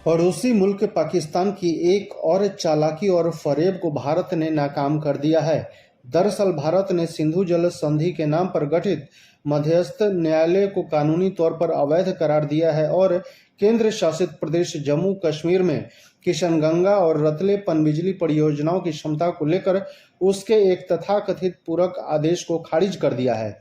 पड़ोसी मुल्क पाकिस्तान की एक और चालाकी और फरेब को भारत ने नाकाम कर दिया है। दरअसल भारत ने सिंधु जल संधि के नाम पर गठित मध्यस्थ न्यायालय को कानूनी तौर पर अवैध करार दिया है और केंद्र शासित प्रदेश जम्मू कश्मीर में किशनगंगा और रतले पनबिजली परियोजनाओं की क्षमता को लेकर उसके एक तथाकथित पूरक आदेश को खारिज कर दिया है।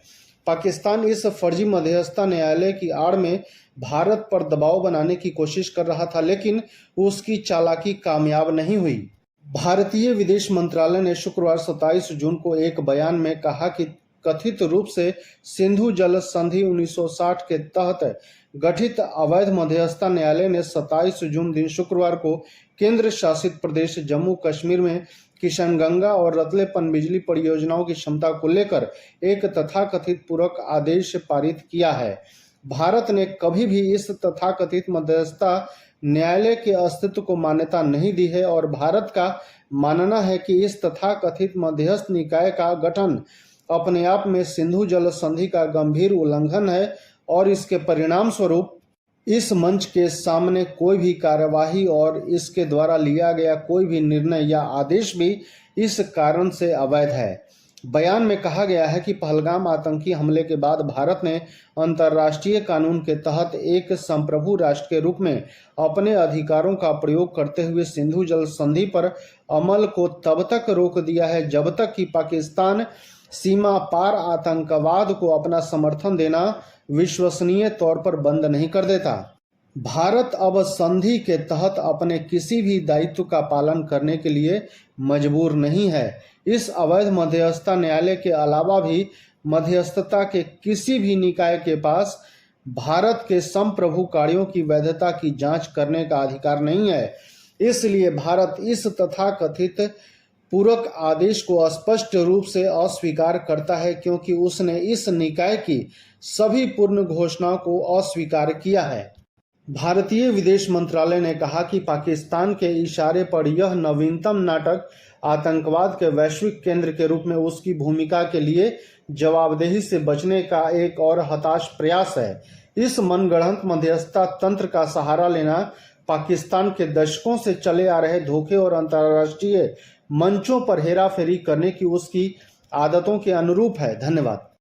पाकिस्तान इस फर्जी मध्यस्थता न्यायालय की आड़ में भारत पर दबाव बनाने की कोशिश कर रहा था, लेकिन उसकी चालाकी कामयाब नहीं हुई। भारतीय विदेश मंत्रालय ने शुक्रवार 27 जून को एक बयान में कहा कि कथित रूप से सिंधु जल संधि 1960 के तहत गठित अवैध मध्यस्थता न्यायालय ने 27 जून दिन शुक्रवार को केंद्र शासित प्रदेश जम्मू कश्मीर में किशनगंगा और रतले पनबिजली परियोजनाओं की क्षमता को लेकर एक तथाकथित पूरक आदेश पारित किया है। भारत ने कभी भी इस तथाकथित मध्यस्थता न्यायालय के अस्तित्व को मान्यता नहीं दी है और भारत का मानना है कि इस तथाकथित मध्यस्थ निकाय का गठन अपने आप में सिंधु जल संधि का गंभीर उल्लंघन है और इसके परिणाम स्वरूप इस मंच के सामने कोई भी कार्यवाही और इसके द्वारा लिया गया कोई भी निर्णय या आदेश भी इस कारण से अवैध है। बयान में कहा गया है कि पहलगाम आतंकी हमले के बाद भारत ने अंतर्राष्ट्रीय कानून के तहत एक संप्रभु राष्ट्र के रूप में अपने अधिकारों का प्रयोग करते हुए सिंधु जल संधि पर अमल को तब तक रोक दिया है जब तक कि पाकिस्तान सीमा पार आतंकवाद को अपना समर्थन देना विश्वसनीय तौर पर बंद नहीं कर देता। भारत अब संधि के तहत अपने किसी भी दायित्व का पालन करने के लिए मजबूर नहीं है। इस अवैध मध्यस्थता न्यायालय के अलावा भी मध्यस्थता के किसी भी निकाय के पास भारत के संप्रभु कार्यों की वैधता की जांच करने का अधिकार नहीं है। इसलिए भारत इस तथाकथित पूरक आदेश को स्पष्ट रूप से अस्वीकार करता है, क्योंकि उसने इस निकाय की सभी पूर्ण घोषणाओं को अस्वीकार किया है। भारतीय विदेश मंत्रालय ने कहा कि पाकिस्तान के इशारे पर यह नवीनतम नाटक आतंकवाद के वैश्विक केंद्र के रूप में उसकी भूमिका के लिए जवाबदेही से बचने का एक और हताश प्रयास है। इस मनगढ़ंत मध्यस्थता तंत्र का सहारा लेना पाकिस्तान के दशकों से चले आ रहे धोखे और अंतर्राष्ट्रीय मंचों पर हेराफेरी करने की उसकी आदतों के अनुरूप है। धन्यवाद।